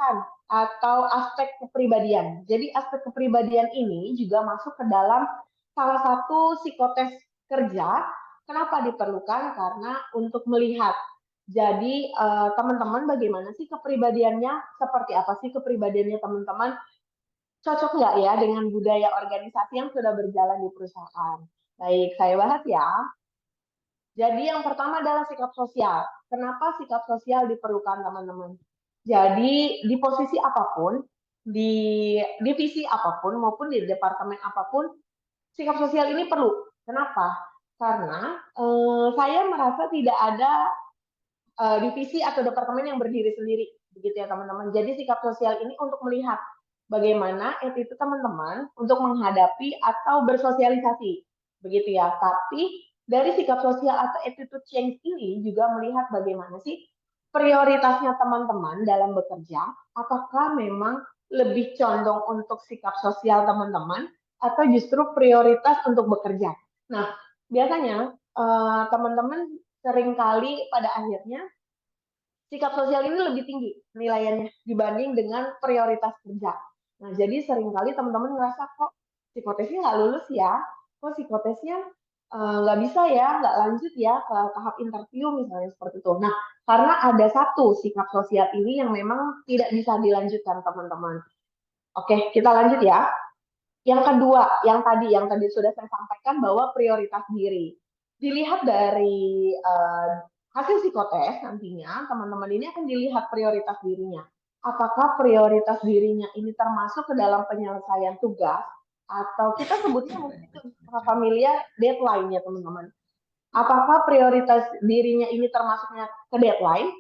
kebiasaan atau aspek kepribadian. Jadi aspek kepribadian ini juga masuk ke dalam salah satu psikotes kerja. Kenapa diperlukan? Karena untuk melihat. Jadi teman-teman bagaimana sih kepribadiannya? Seperti apa sih kepribadiannya teman-teman? Cocok nggak ya dengan budaya organisasi yang sudah berjalan di perusahaan? Baik, saya bahas ya. Jadi yang pertama adalah sikap sosial. Kenapa sikap sosial diperlukan teman-teman? Jadi di posisi apapun, di divisi apapun maupun di departemen apapun, sikap sosial ini perlu. Kenapa? Karena saya merasa tidak ada divisi atau departemen yang berdiri sendiri, begitu ya teman-teman. Jadi sikap sosial ini untuk melihat bagaimana attitude teman-teman untuk menghadapi atau bersosialisasi, begitu ya. Tapi dari sikap sosial atau attitude change ini juga melihat bagaimana sih prioritasnya teman-teman dalam bekerja, apakah memang lebih condong untuk sikap sosial teman-teman atau justru prioritas untuk bekerja. Nah, biasanya teman-teman seringkali pada akhirnya sikap sosial ini lebih tinggi nilainya dibanding dengan prioritas kerja. Nah, jadi seringkali teman-teman ngerasa kok psikotesnya nggak lulus ya, kok psikotesnya nggak bisa ya, nggak lanjut ya ke tahap interview misalnya seperti itu. Nah, karena ada satu sikap sosial ini yang memang tidak bisa dilanjutkan teman-teman. Oke, kita lanjut ya. Yang kedua, yang tadi sudah saya sampaikan bahwa prioritas diri. Dilihat dari hasil psikotes nantinya, teman-teman ini akan dilihat prioritas dirinya. Apakah prioritas dirinya ini termasuk ke dalam penyelesaian tugas atau kita sebutnya mungkin itu familiar deadline ya teman-teman. Apakah prioritas dirinya ini termasuknya ke deadline?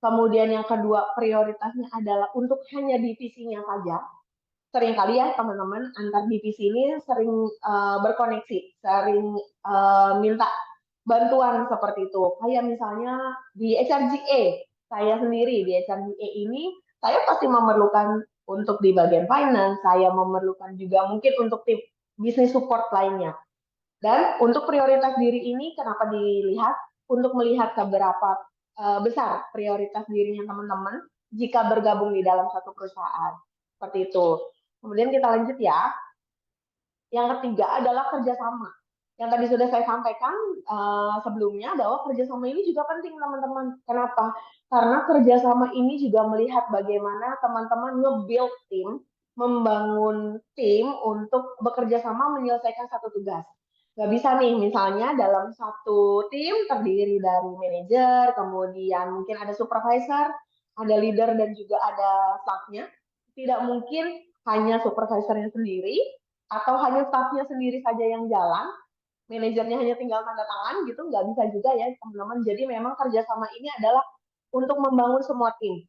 Kemudian yang kedua prioritasnya adalah untuk hanya divisinya saja sering kali ya teman-teman antar divisi ini sering berkoneksi, sering minta bantuan seperti itu. Kayak misalnya di HRGA, saya sendiri di HRGA ini, saya pasti memerlukan untuk di bagian finance, saya memerlukan juga mungkin untuk tim bisnis support lainnya. Dan untuk prioritas diri ini kenapa dilihat? Untuk melihat seberapa besar prioritas dirinya teman-teman jika bergabung di dalam satu perusahaan. Seperti itu. Kemudian kita lanjut ya. Yang ketiga adalah kerjasama. Yang tadi sudah saya sampaikan sebelumnya bahwa kerjasama ini juga penting teman-teman. Kenapa? Karena kerjasama ini juga melihat bagaimana teman-teman nge-build tim, membangun tim untuk bekerja sama menyelesaikan satu tugas. Gak bisa nih misalnya dalam satu tim terdiri dari manajer, kemudian mungkin ada supervisor, ada leader dan juga ada staffnya. Tidak mungkin hanya supervisornya sendiri atau hanya staffnya sendiri saja yang jalan, manajernya hanya tinggal tanda tangan gitu, nggak bisa juga ya teman-teman. Jadi memang kerjasama ini adalah untuk membangun semua tim.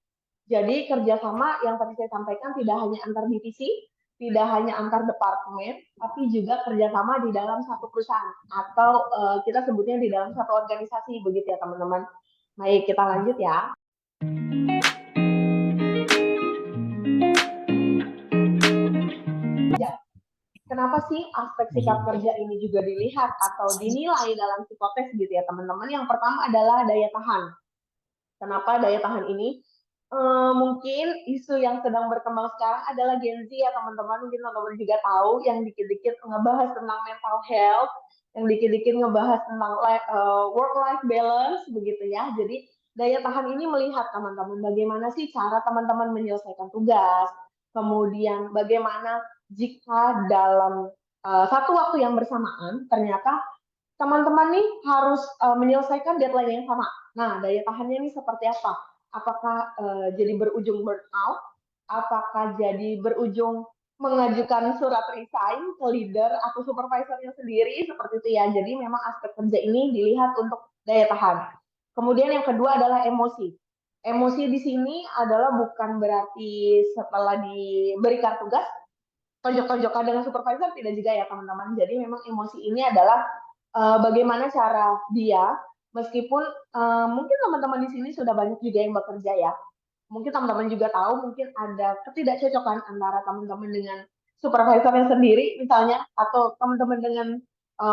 Jadi kerjasama yang tadi saya sampaikan tidak hanya antar divisi, tidak hanya antar departemen, tapi juga kerjasama di dalam satu perusahaan atau kita sebutnya di dalam satu organisasi begitu ya teman-teman. Baik, kita lanjut ya. Kenapa sih aspek sikap kerja ini juga dilihat atau dinilai dalam psikotes gitu ya teman-teman? Yang pertama adalah daya tahan. Kenapa daya tahan ini? Mungkin isu yang sedang berkembang sekarang adalah Gen Z ya teman-teman. Mungkin teman-teman juga tahu yang dikit-dikit ngebahas tentang mental health, yang dikit-dikit ngebahas tentang work-life balance begitu ya. Jadi daya tahan ini melihat teman-teman bagaimana sih cara teman-teman menyelesaikan tugas, kemudian bagaimana jika dalam satu waktu yang bersamaan ternyata teman-teman nih harus menyelesaikan deadline yang sama. Nah, daya tahannya ini seperti apa? Apakah jadi berujung burnout? Apakah jadi berujung mengajukan surat resign ke leader atau supervisornya sendiri seperti itu ya. Jadi memang aspek kerja ini dilihat untuk daya tahan. Kemudian yang kedua adalah emosi. Emosi di sini adalah bukan berarti setelah diberikan tugas tonjok-tonjokan dengan supervisor tidak juga ya teman-teman. Jadi memang emosi ini adalah bagaimana cara dia meskipun mungkin teman-teman di sini sudah banyak juga yang bekerja ya. Mungkin teman-teman juga tahu mungkin ada ketidakcocokan antara teman-teman dengan supervisornya sendiri misalnya atau teman-teman dengan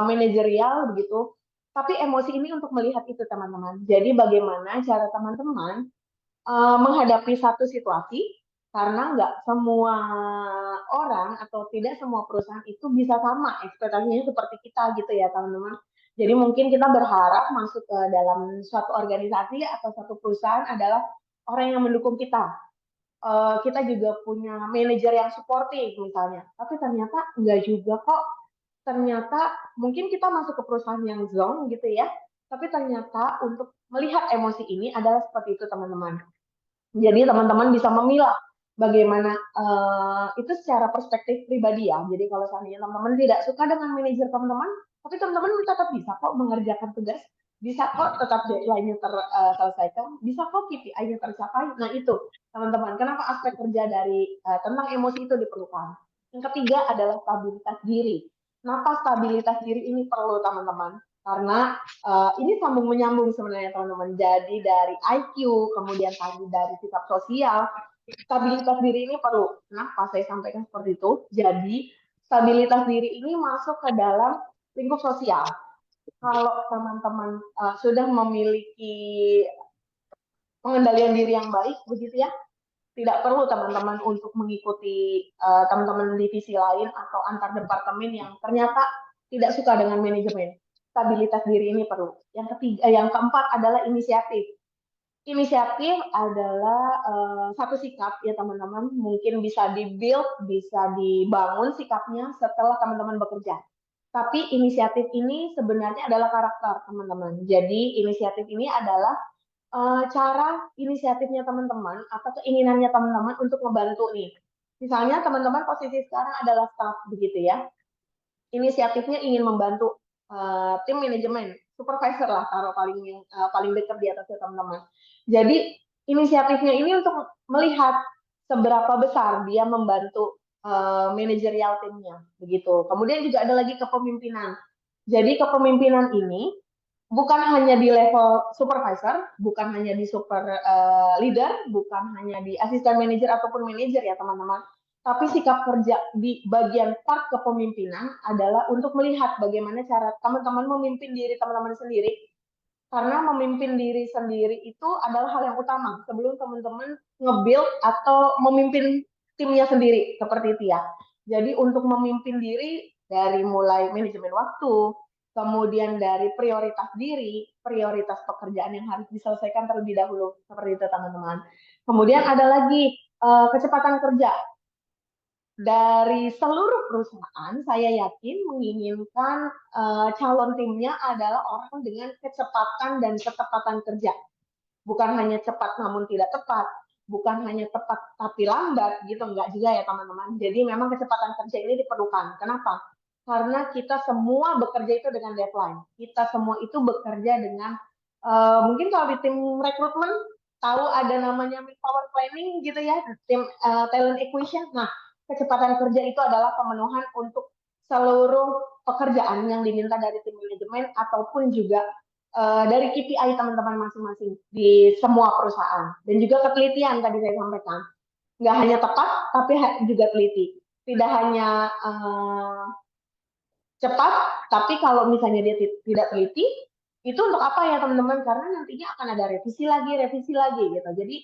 manajerial begitu. Tapi emosi ini untuk melihat itu teman-teman. Jadi bagaimana cara teman-teman menghadapi satu situasi Karena nggak semua orang atau tidak semua perusahaan itu bisa sama ekspektasinya seperti kita gitu ya teman-teman. Jadi mungkin kita berharap masuk ke dalam suatu organisasi atau suatu perusahaan adalah orang yang mendukung kita. Kita juga punya manajer yang suportif misalnya. Tapi ternyata enggak juga kok. Ternyata mungkin kita masuk ke perusahaan yang zonk gitu ya. Tapi ternyata untuk melihat emosi ini adalah seperti itu teman-teman. Jadi teman-teman bisa memilah bagaimana itu secara perspektif pribadi ya. Jadi kalau seandainya teman-teman tidak suka dengan manajer teman-teman, tapi teman-teman tetap bisa kok mengerjakan tugas, bisa kok tetap deadline-nya terselesaikan, bisa kok KPI-nya tercapai. Nah itu teman-teman, kenapa aspek kerja dari tentang emosi itu diperlukan. Yang ketiga adalah stabilitas diri. Kenapa stabilitas diri ini perlu teman-teman? Karena ini sambung menyambung sebenarnya teman-teman. Jadi dari IQ, kemudian tadi dari sikap sosial, stabilitas diri ini perlu. Kenapa saya sampaikan seperti itu? Jadi stabilitas diri ini masuk ke dalam lingkup sosial. Kalau teman-teman sudah memiliki pengendalian diri yang baik, begitu ya, tidak perlu teman-teman untuk mengikuti teman-teman divisi lain atau antar departemen yang ternyata tidak suka dengan manajemen. Stabilitas diri ini perlu. Yang ketiga, yang keempat adalah inisiatif. Inisiatif adalah satu sikap ya teman-teman, mungkin bisa di-build, bisa dibangun sikapnya setelah teman-teman bekerja. Tapi inisiatif ini sebenarnya adalah karakter teman-teman. Jadi inisiatif ini adalah cara inisiatifnya teman-teman atau keinginannya teman-teman untuk membantu nih. Misalnya teman-teman posisi sekarang adalah staff begitu ya. Inisiatifnya ingin membantu tim manajemen, supervisor lah taruh paling dekat di atasnya teman-teman. Jadi inisiatifnya ini untuk melihat seberapa besar dia membantu manajerial timnya begitu. Kemudian juga ada lagi kepemimpinan. Jadi kepemimpinan ini bukan hanya di level supervisor, bukan hanya di super leader, bukan hanya di asisten manajer ataupun manajer ya teman-teman. Tapi sikap kerja di bagian part kepemimpinan adalah untuk melihat bagaimana cara teman-teman memimpin diri teman-teman sendiri. Karena memimpin diri sendiri itu adalah hal yang utama sebelum teman-teman nge-build atau memimpin timnya sendiri, seperti itu ya. Jadi untuk memimpin diri dari mulai manajemen waktu, kemudian dari prioritas diri, prioritas pekerjaan yang harus diselesaikan terlebih dahulu, seperti itu teman-teman. Kemudian ada lagi kecepatan kerja. Dari seluruh perusahaan, saya yakin menginginkan calon timnya adalah orang dengan kecepatan dan ketepatan kerja. Bukan hanya cepat namun tidak tepat, bukan hanya tepat tapi lambat gitu, enggak juga ya teman-teman. Jadi memang kecepatan kerja ini diperlukan. Kenapa? Karena kita semua bekerja itu dengan deadline. Kita semua itu bekerja dengan mungkin kalau di tim rekrutmen tahu ada namanya power planning gitu ya, tim talent acquisition. Nah, kecepatan kerja itu adalah pemenuhan untuk seluruh pekerjaan yang diminta dari tim manajemen ataupun juga dari KPI teman-teman masing-masing di semua perusahaan. Dan juga ketelitian tadi saya sampaikan. Nggak hanya tepat, tapi juga teliti. Tidak hanya cepat, tapi kalau misalnya dia tidak teliti, itu untuk apa ya teman-teman? Karena nantinya akan ada revisi lagi gitu. Jadi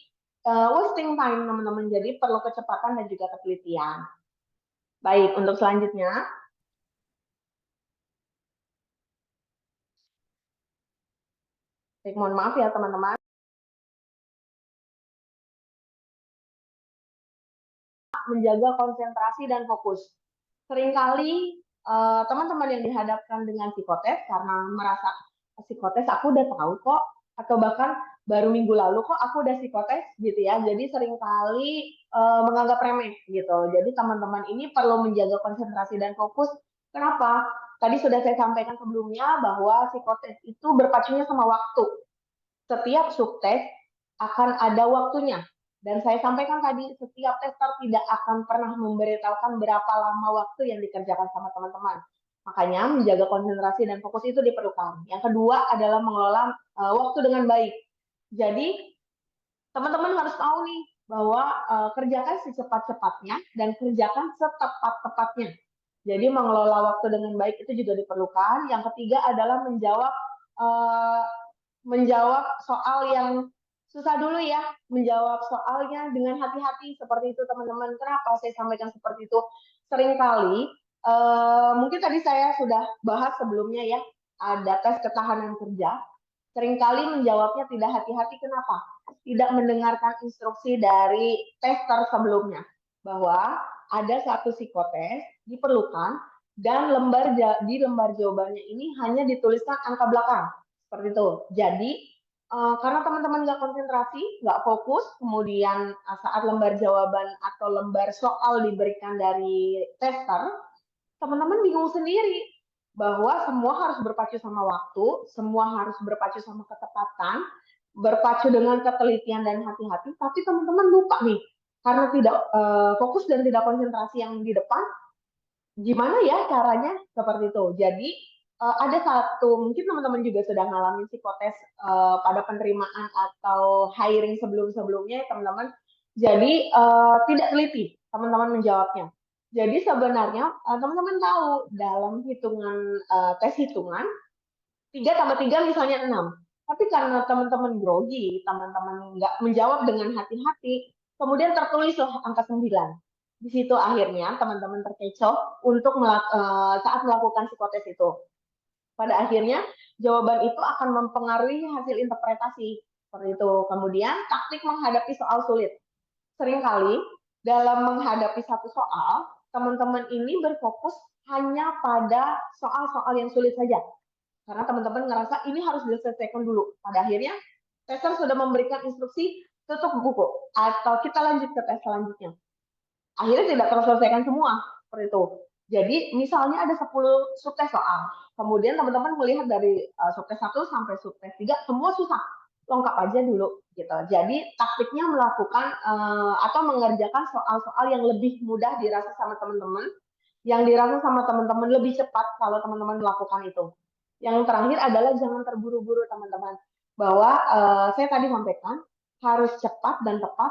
wasting time teman-teman. Jadi perlu kecepatan dan juga ketelitian. Baik, untuk selanjutnya, mohon maaf ya teman-teman, menjaga konsentrasi dan fokus. Seringkali teman-teman yang dihadapkan dengan psikotes karena merasa psikotes aku udah tahu kok, atau bahkan baru minggu lalu kok aku udah psikotes gitu ya. Jadi seringkali menganggap remeh gitu. Jadi teman-teman ini perlu menjaga konsentrasi dan fokus. Kenapa? Tadi sudah saya sampaikan sebelumnya bahwa psikotes itu berpacunya sama waktu. Setiap subtes akan ada waktunya. Dan saya sampaikan tadi, setiap tester tidak akan pernah memberitahukan berapa lama waktu yang dikerjakan sama teman-teman. Makanya menjaga konsentrasi dan fokus itu diperlukan. Yang kedua adalah mengelola waktu dengan baik. Jadi teman-teman harus tahu nih bahwa kerjakan secepat-cepatnya dan kerjakan setepat-tepatnya. Jadi mengelola waktu dengan baik itu juga diperlukan. Yang ketiga adalah menjawab soal yang susah dulu ya menjawab soalnya dengan hati-hati seperti itu teman-teman. Kenapa saya sampaikan seperti itu? Seringkali, mungkin tadi saya sudah bahas sebelumnya ya, ada tes ketahanan kerja. Seringkali menjawabnya tidak hati-hati, kenapa? Tidak mendengarkan instruksi dari tester sebelumnya. Bahwa ada satu psikotes diperlukan dan di lembar jawabannya ini hanya dituliskan angka belakang. Seperti itu. Jadi, karena teman-teman nggak konsentrasi, nggak fokus, kemudian saat lembar jawaban atau lembar soal diberikan dari tester, teman-teman bingung sendiri bahwa semua harus berpacu sama waktu, semua harus berpacu sama ketepatan, berpacu dengan ketelitian dan hati-hati, tapi teman-teman lupa nih karena tidak fokus dan tidak konsentrasi yang di depan, gimana ya caranya seperti itu. Jadi ada satu, mungkin teman-teman juga sudah ngalamin psikotes pada penerimaan atau hiring sebelum-sebelumnya, teman-teman. Jadi tidak teliti teman-teman menjawabnya. Jadi sebenarnya teman-teman tahu dalam hitungan tes hitungan 3 tambah 3 misalnya 6. Tapi karena teman-teman grogi, teman-teman nggak menjawab dengan hati-hati, kemudian tertulis loh angka 9. Di situ akhirnya teman-teman terkecoh untuk saat melakukan psikotes itu. Pada akhirnya jawaban itu akan mempengaruhi hasil interpretasi. Seperti itu. Kemudian taktik menghadapi soal sulit. Seringkali dalam menghadapi satu soal, teman-teman ini berfokus hanya pada soal-soal yang sulit saja. Karena teman-teman ngerasa ini harus diselesaikan dulu. Pada akhirnya, tester sudah memberikan instruksi tutup buku atau kita lanjut ke tes selanjutnya. Akhirnya tidak terselesaikan semua seperti itu. Jadi misalnya ada 10 subtes soal, kemudian teman-teman melihat dari subtes 1 sampai subtes 3 semua susah, lengkap aja dulu gitu. Jadi taktiknya melakukan atau mengerjakan soal-soal yang lebih mudah dirasa sama teman-teman, yang dirasa sama teman-teman lebih cepat kalau teman-teman melakukan itu. Yang terakhir adalah jangan terburu-buru teman-teman. Bahwa saya tadi sampaikan harus cepat dan tepat,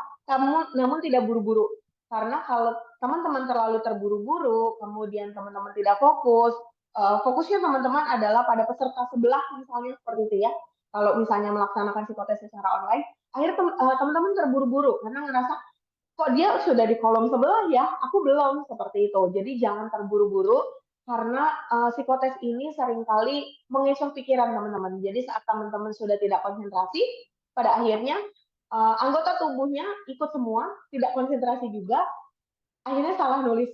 namun tidak buru-buru. Karena kalau teman-teman terlalu terburu-buru, kemudian teman-teman tidak fokus, fokusnya teman-teman adalah pada peserta sebelah misalnya seperti itu ya. Kalau misalnya melaksanakan psikotes secara online, akhirnya teman-teman terburu-buru karena ngerasa kok dia sudah di kolom sebelah ya, aku belum seperti itu. Jadi jangan terburu-buru karena psikotes ini seringkali mengecoh pikiran teman-teman. Jadi saat teman-teman sudah tidak konsentrasi, pada akhirnya anggota tubuhnya ikut semua, tidak konsentrasi juga, akhirnya salah nulis